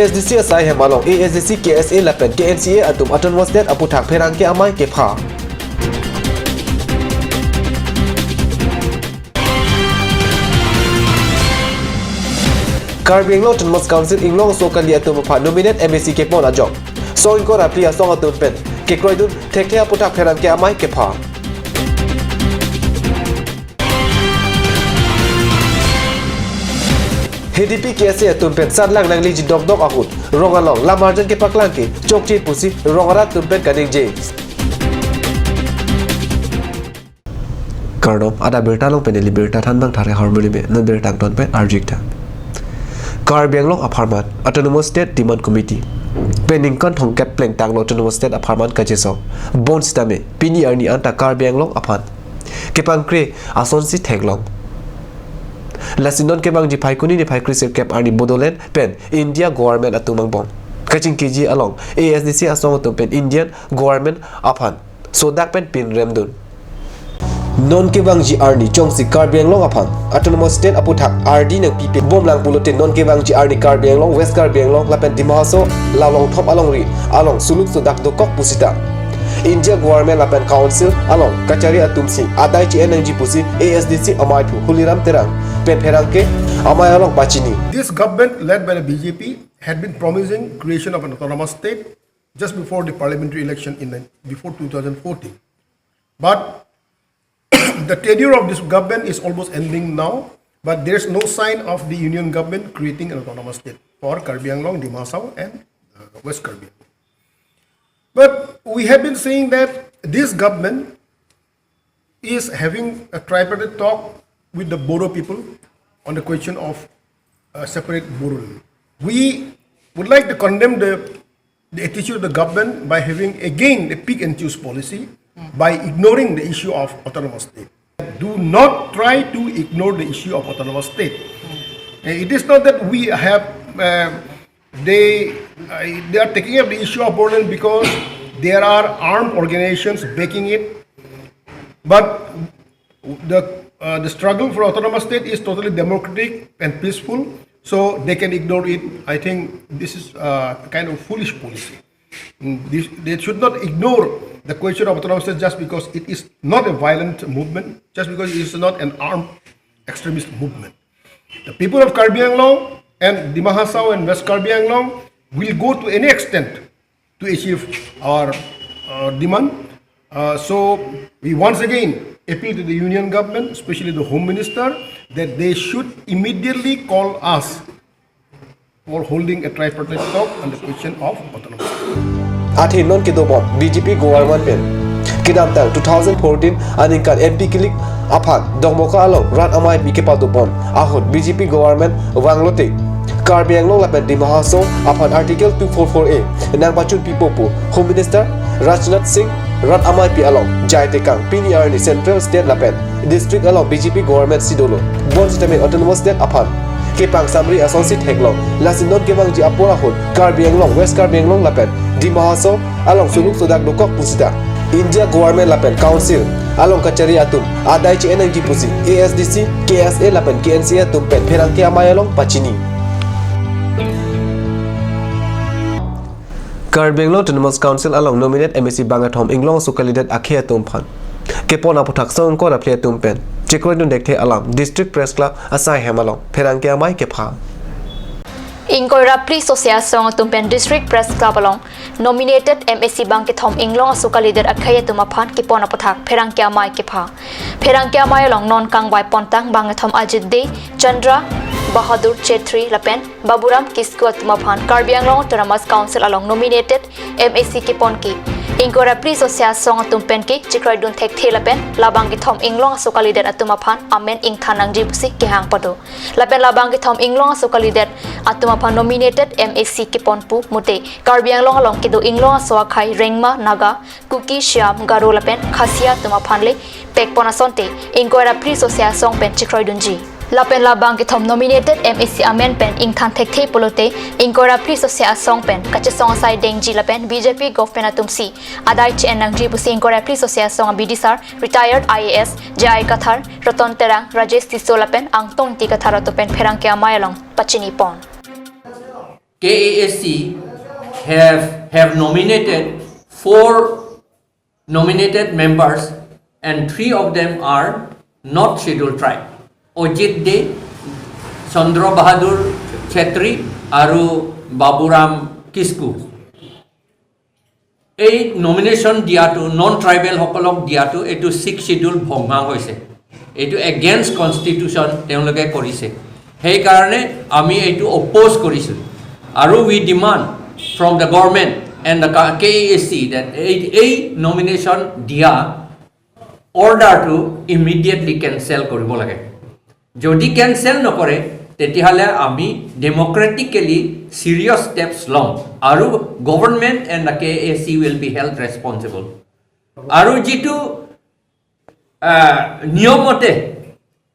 ASDC asai hemalong ASDC KSA lapen KNCA atum autonomous state aputhak pherang ke amai ke pha Karbi Anglong Autonomous Council Inglong Sokali atum pha nominate MAC ke pon ajok so inko rapli asong atum pen ke kroidun thekhe aputhak pherang ke amai ke pha HDP KSA tumpen sadlang nang liji dok ahut rongalong lamarjan ke paklang ke chokchi pusi rongarat tumpen kaning je Kardom ada berta long peneli berta than bang thare harmony me nan berta ton pen arjikta Karbi Anglong Apartment Autonomous State Demand Committee Pening kan thong ket pleng tang Autonomous State Apartment ka jeso bon stame pini arni anta Karbi Anglong aphat kepangkre asonsi theglong Lasinon ke bang jipai kuni ni pai krisir cap arni Bodoland pen India government atumang bong kaching kg along ASDC asong atum pen Indian government aphan sodak pen pin remdun non ke bang ji arni chongsi Karbi Anglong aphan autonomous state aputhak RD nang pp bomlang pulote non ke bang ji arni Karbi Anglong West Karbi Anglong lapen dimaso lalong thop along ri along suluk sodak dokok pusita India government lapen council along kachari atumsi adai chi energy pusi ASDC amai thu huliram terang pen pherangke amai along pachini This government led by the BJP had been promising creation of an autonomous state just before the parliamentary election before 2014 but the tenure of this government is almost ending now but there is no sign of the union government creating an autonomous state for Karbi Anglong, Dimashao and West Karbi Anglong. But we have been saying that this government is having a tripartite talk with the Bodo people on the question of separate Bodo land. We would like to condemn the attitude of the government by having again a pick and choose policy by ignoring the issue of autonomous state. Do not try to ignore the issue of autonomous state. It is not that we have they are taking up the issue of Bodoland because there are armed organizations backing it, but the struggle for autonomous state is totally democratic and peaceful, so they can ignore it. I think this is a kind of foolish policy. They should not ignore the question of autonomous state just because it is not a violent movement, just because it is not an armed extremist movement. The people of Karbi Anglong and Dimashao and West Karbi Anglong will go to any extent to achieve our demand. So we once again appeal to the union government, especially the Home Minister, that they should immediately call us for holding a tripartite talk on the question of autonomy. Athin non kidobom BJP government pen kidam tang 2014 aninkan MP kilik aphat dongmoka along rat amai bikepa dobon ahot BJP government wanglote Karbi Anglong lapen Dimashao aphat article 244A nang bachun pipopu Home Minister Rajnath Singh rat amai pi along jai tekang pini arni Central State lapen district along BJP government sidolo bon statement autonomous state aphat kepang samri asonsi theklong lasinon kebang ji apora hol Karbi Anglong West Karbi Anglong lapen Dimashao along suluk sodak dokok pusita India government lapen council along kachari atum adai chi energy pusi ASDC KSA lapen KNCA atum pen pherang ke amai along pachini Karbi Anglong Autonomous Council along nominate MAC Bangathom Inglong Sukalidat akhe atum phan kepon aputhak song ko rapli atum pen chekoi dun dekhe alam district press club asai hemalong pherang ke amai ke pha Ingkoi Rapli Association Tumpen District Press Club along nominated MAC Bangathom Inglong Sukalidat akhe atum aphan kepon aputhak pherang ke amai ke pha pherang ke amai along non kangbai pontang Bangathom Ajit De Chandra Bahadur Chetri Lapen Baburam Kisku Atmaphan Karbi Anglong Autonomous Council along nominated MAC Kiponki Ingko Rapli Association Tumpen ki Chikroi Dun Thek The Lapen Labang Githom Inglong Sukalidat Atumaphan Amen Ing Thanang Jipusi Kihang Pado Lapen Labang Githom Inglong Sukalidat Atumaphan nominated MAC Kiponpu Mute Karbi Anglong along Kido Inglong Soakhai Rengma Naga Kuki Shyam Garo Lapen Khasia Tumaphan Le Pekpona Sonte Ingko Rapli Association Pen Chikroi Dunji Lapen Labang Githom nominated MAC Amen Pen Ing Than Thek The Polote Ingko Rapli Association Pen Kachesong Sai Dengji Lapen BJP Government Atumsi Adai Chen Nangji Pusi Ingko Rapli Association BDSR Retired IAS Jai Kathar Roton Terang Rajesh Tiso Lapen Angtong Ti Kathar Atopen Pherang ke Amayalong Pachini Pon KASC have nominated 4 nominated members, and 3 of them are not scheduled tribe. Ojit De, Chandra Bahadur Chetri, Aru Baburam Kisku. এই nomination দিয়াটো non tribal সকলক দিয়াটো এইটো 6 schedule ভংগা হৈছে এইটো against constitution তেওঁলোকে কৰিছে সেইকাৰণে আমি এইটো অপ'জ কৰিছোঁ আৰু we demand from the government and the KASC that এই নমিনেশ্যন দিয়া অৰ্ডাৰটো ইমিডিয়েটলি কেনচেল কৰিব লাগে যদি কেনচেল নকৰে তেতিয়াহ'লে আমি ডেম'ক্ৰেটিকেলি serious steps ল'ম আৰু government and the KASC will be held responsible আৰু যিটো নিয়মতে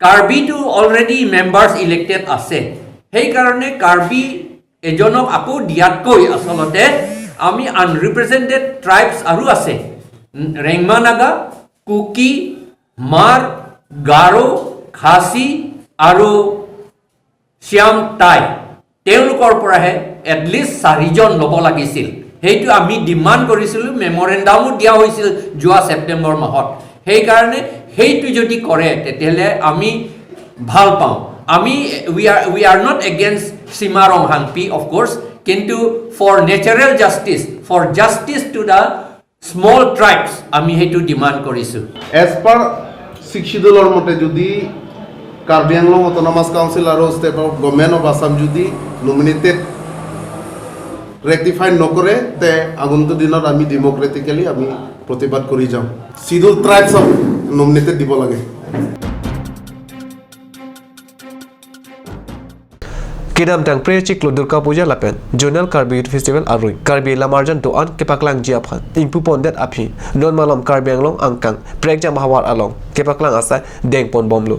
কাৰ্বিটো অলৰেডি মেম্বাৰ্ছ ইলেক্টেড আছে সেইকাৰণে কাৰ্বি এজনক আকৌ দিয়াতকৈ আচলতে আমি আনৰিপ্ৰেজেণ্টেড ট্ৰাইবছ আৰু আছে ৰেংমা নাগা কুকি মাৰ গাৰো খাচী আৰু শ্যাম টাই তেওঁলোকৰ পৰাহে এটলিষ্ট 4 জন ল'ব লাগিছিল সেইটো আমি ডিমাণ্ড কৰিছিলোঁ মেমৰেণ্ডামো দিয়া হৈছিল যোৱা ছেপ্টেম্বৰ মাহত সেইকাৰণে সেইটো যদি কৰে তেতিয়াহ'লে আমি ভাল পাওঁ আমি we are not against Seema Ronghangpi of course কিন্তু for natural justice for justice to the small tribes আমি সেইটো ডিমাণ্ড কৰিছোঁ এজ পাৰ 6 শিডিউলৰ মতে যদি কাৰ্বি আংলং অট'নমাছ কাউন্সিল আৰু state of government of Assam যদি নমিনেটেড ৰেক্টিফাই নকৰে তে আগন্তুক দিনত আমি ডেম'ক্ৰেটিকেলি আমি প্ৰতিবাদ কৰি যাম শিডিউল ট্ৰাইবছক নমিনেটেড দিব লাগে Kidam tang prechik lo Durga Puja lapen Jonal Karbi Youth Festival arui Karbi lamarjan to an kepaklang jiaphan ingpu pondet api non malom Karbi anglong angkang prekja mahawar along kepaklang asai deng pon bomlu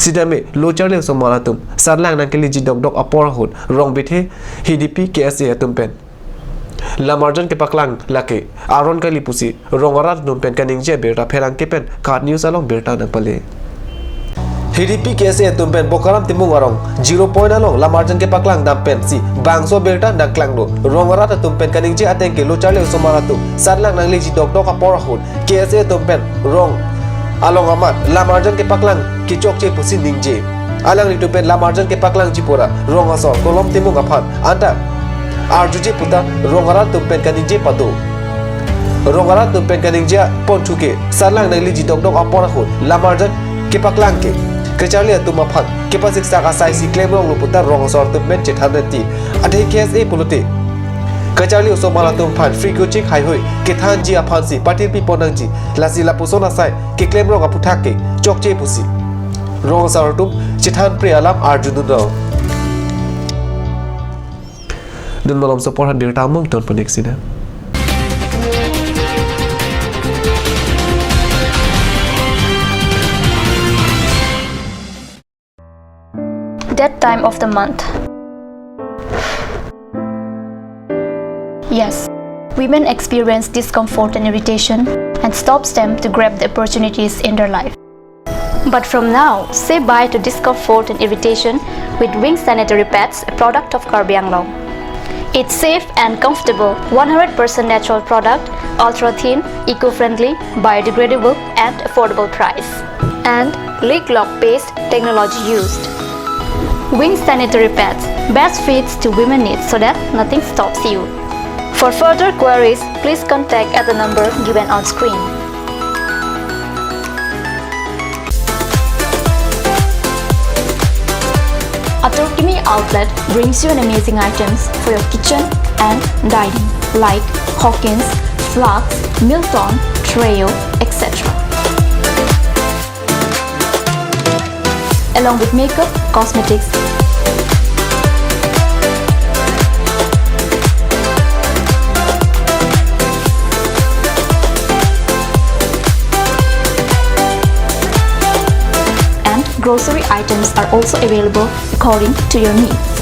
sidame lo charle somalatum sarlang nang keli jidok dok apor hut rong bithe hidipi KSA atumpen lamarjan kepaklang lake aron kali pusi rongarat numpen kaningje berta pherang kepen card news along berta nang pale HDP KSA tumpen bokaram timung arong 0 point along lamarjan ke paklang dampen si bangso belta naklang do rongarata tumpen kaningje ateng ke lo charle somaratu sarlang nang leji dok dok apor hut KSA tumpen rong along amat lamarjan ke paklang ki chokche pusi ningje alang tumpen lamarjan ke paklang jipura rong asor kolom timung aphat anda arjuje puta rongarat tumpen kaningje padu rongarat tumpen kaningje pontuke sarlang nang leji dok dok apor hut lamarjan ke paklang ke Kecali atu mapan kepasik saka sai si claim rong luputar rong sor tu men chethanati adhe KSA puluti kecali uso malatum pan free coaching hai hoi kethan ji aphan si party pi ponang ji lasi la pusona sai ke claim rong aputhak ke chokche pusi rong sor tu chethan pre alam arjunu do dun malam support han bir tamung ton ponik sina That time of the month. Yes, women experience discomfort and irritation and stops them to grab the opportunities in their life. But from now, say bye to discomfort and irritation with Wings Sanitary Pads, a product of Karbi Anglong. It's safe and comfortable, 100% natural product, ultra thin, eco-friendly, biodegradable and affordable price. And leak lock based technology used. Wings Sanitary Pads best fits to women needs so that nothing stops you. For further queries, please contact at the number given on screen. Atorkimi Outlet brings you an amazing items for your kitchen and dining like Hawkins, Flux, Milton, Treo, etc. Along with makeup, cosmetics, and grocery items are also available according to your needs.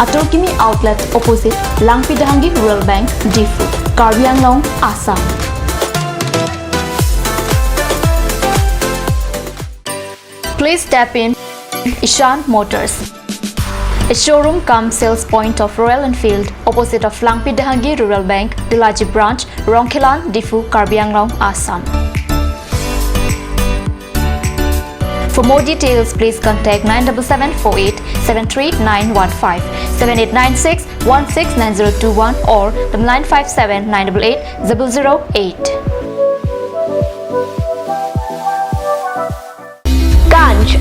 Atorkimi Outlet opposite Langpidahangi Rural Bank, Difu, Karbi Anglong, Assam. Please step in Ishan Motors, a showroom cum sales point of Royal Enfield opposite of Langpi Dahangi Rural Bank, Dilaji Branch, Rongkhelan, Difu, Karbi Anglong, Assam. For more details, please contact 97748 73915, 7896 169021 or 957 988 008. Ganj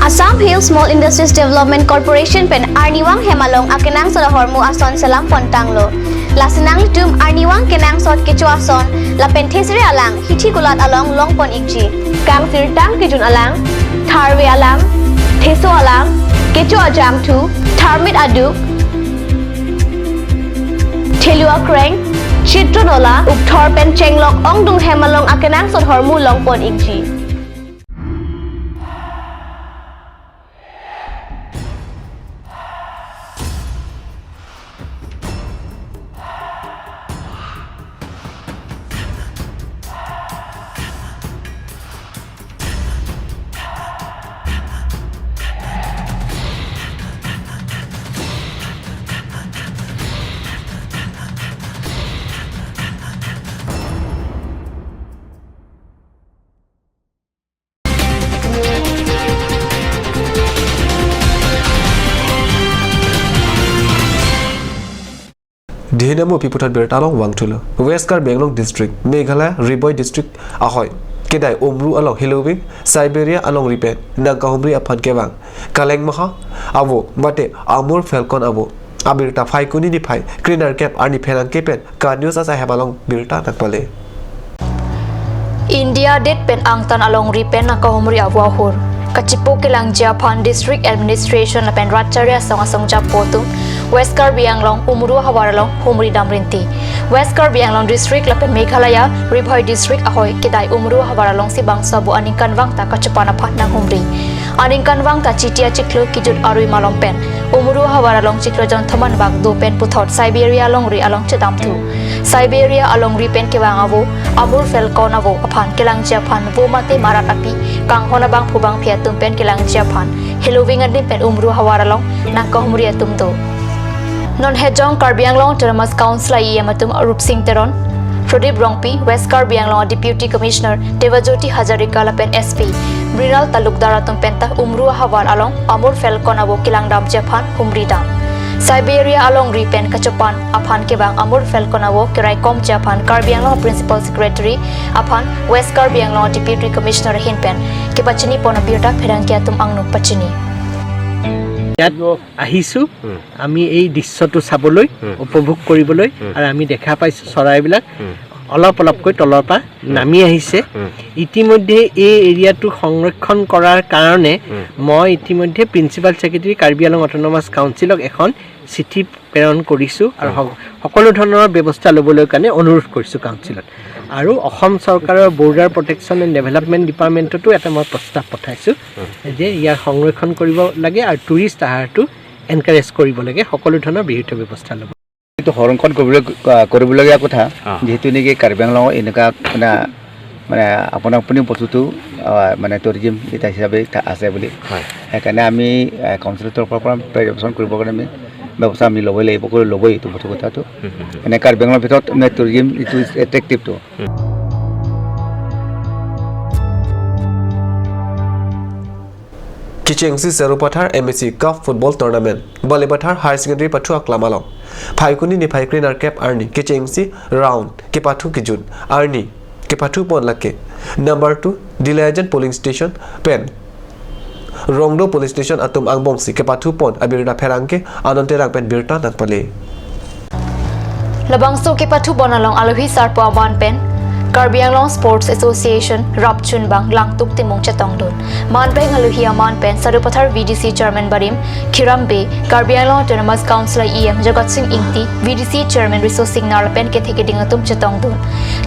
Assam Hill Small Industries Development Corporation pen Arniwang Hemalong akenang sa hormu ason salam pontanglo lasinang tum Arniwang kenang sot kecu ason la penthesri alang hithi gulat along longpon ikji kang sirtang kijun alang tharwe alang theso alang kecu ajam tu tharmit aduk thelua kreng chitronola ukthor pen chenglok ongdung hemalong akenang sot hormu longpon ikji. Dihinamu piputat bertalong wangtulo West Karbi Anglong District Meghalaya Riboy District ahoy kedai omru along Hilowing Siberia along Ripen Nagahumri aphan kewang kaleng maha avo mate amur falcon avo abirta phaikuni ni phai cleaner cap ani phelang kepen ka news asa hebalong birta nakpale India det pen angtan along Ripen Nagahumri awahur Kachipo Kilang Japan District Administration lapen Ratcharia Songasong Japotum West Karbi Anglong Umru Hawaralong Humri Damrinti West Karbi Anglong District lapen Meghalaya Ribhoi District ahoy kedai Umru Hawaralong Sibang Sabu Aningkan Wang ta kachapana phatnang Humri Aningkan Wang ta Chitia Chiklu Kijut Arui Malong pen Umru Hawaralong Chiklo Jon Thaman Bang do pen Puthot Siberia along Ri along Chedam tu Siberia along Ripen kewang avo Amur Falcon avo aphan Kilang Japan Vomate Marat api Kang hona bang phubang phia tumpen Kilang Japan Hilowing adin pen Umru Hawaralong Nagahumri atum do Non Hejong Karbi Anglong Autonomous Council Iamatum Arup Singh Teron Pradip Rongpi West Karbi Anglong Deputy Commissioner Devajoti Hazarika lapen SP Brinal Talukdar atum penta Umru Hawar along Amur Falcon avo Kilang Dam Japan Humri Dam Siberia along Ripen Kachapan aphan kebang Amur Falcon avo Kiraikom Japan Karbi Anglong Principal Secretary aphan West Karbi Anglong Deputy Commissioner Hinpen Kipachini Ponabirta Pherangkia tum angnu pachini ইয়াত আহিছোঁ আমি এই দৃশ্যটো চাবলৈ উপভোগ কৰিবলৈ আৰু আমি দেখা পাইছোঁ চৰাইবিলাক অলপ অলপকৈ তলৰ পৰা নামি আহিছে ইতিমধ্যে এই এৰিয়াটো সংৰক্ষণ কৰাৰ কাৰণে মই ইতিমধ্যে principal secretary Karbi Anglong autonomous কাউন্সিলক এখন চিঠি প্ৰেৰণ কৰিছোঁ আৰু সকলো ধৰণৰ ব্যৱস্থা ল'বলৈ কাৰণে অনুৰোধ কৰিছোঁ কাউন্সিলত আৰু অসম চৰকাৰৰ বৰ্ডাৰ প্ৰটেকশ্যন এণ্ড ডেভেলপমেণ্ট ডিপাৰ্টমেণ্টতো এটা মই প্ৰস্তাৱ পঠাইছোঁ যে ইয়াৰ সংৰক্ষণ কৰিব লাগে আৰু টুৰিষ্ট আহাৰটো এনকাৰেজ কৰিব লাগে সকলো ধৰণৰ বিহিত ব্যৱস্থা ল'ব এইটো সংৰক্ষণ কৰিবলগীয়া কথা যেহেতু নেকি কাৰ্বি আংলঙৰ এনেকুৱা মানে আপোনা আপুনি বস্তুটো মানে টুৰিজিম এটা হিচাপে আছে বুলি সেইকাৰণে আমি কাউন্সিলৰ তৰফৰ পৰা পৰ্যবেক্ষণ কৰিবৰ কাৰণে আমি ব্যৱস্থা আমি ল'বই লাগিব ল'বই এইটো বস্তু কথাটো এনে কাৰ্বি আংলঙৰ ভিতৰত টুৰিজিম ইটো is এট্ৰেক্টিভটো Kichengsi Serupathar MSC Cup Football Tournament Balibathar Higher Secondary Pathu Aklamalong Phaikuni ni Phai Cleaner Cap Arni Kichengsi Round Kipathu Kijun Arni Kipathu Pon Lake Number 2 Dilajan Polling Station Pen Rongdo Police Station Atum Angbongsi Kipathu Pon Abirna Pherangke Anonterang Pen Birta Nakpale Labangso Kipathu Bonalong Alohi Sarpo Awan Pen Karbi Anglong Sports Association Rapchun Bang Langtuk Timong Chatongdon Manbeng Aluhia Manpen Sarupathar VDC Chairman Barim Kirambe Karbi Anglong Autonomous Council EM Jagat Singh Ingti VDC Chairman Riso Singh Narpen Ketheke Dingatum Chatongdon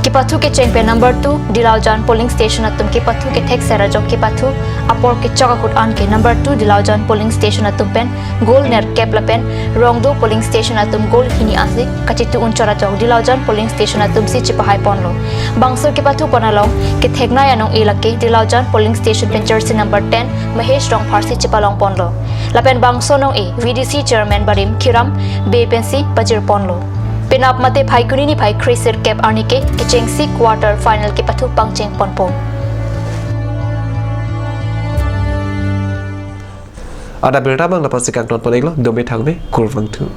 Kipathu ke Champion number 2 Dilaujan Polling Station Atum Kipathu ke Thek Serajok Kipathu Apor ke Chakakut Anke number 2 Dilaujan Polling Station Atum Pen Goal Ner Keplapen Rongdo Polling Station Atum Goal Hini Asik Kachitu Unchara Jok Dilaujan Polling Station Atum Si Chipahai Ponlo bangsor ke patu panalong ke thekna yanong ilake dilaujan polling station pen jersey number 10 Mahesh Rong Pharsi Chipalong Ponlo lapen bangso nong e VDC chairman Barim Kiram Bepensi Bajir Ponlo penap mate phai kunini phai Chriser Cap Arnike ke chengsi quarter final ke patu pangcheng ponpo ada berita bang lepas sekarang nonton lagi lo dompet hang me kurvang tu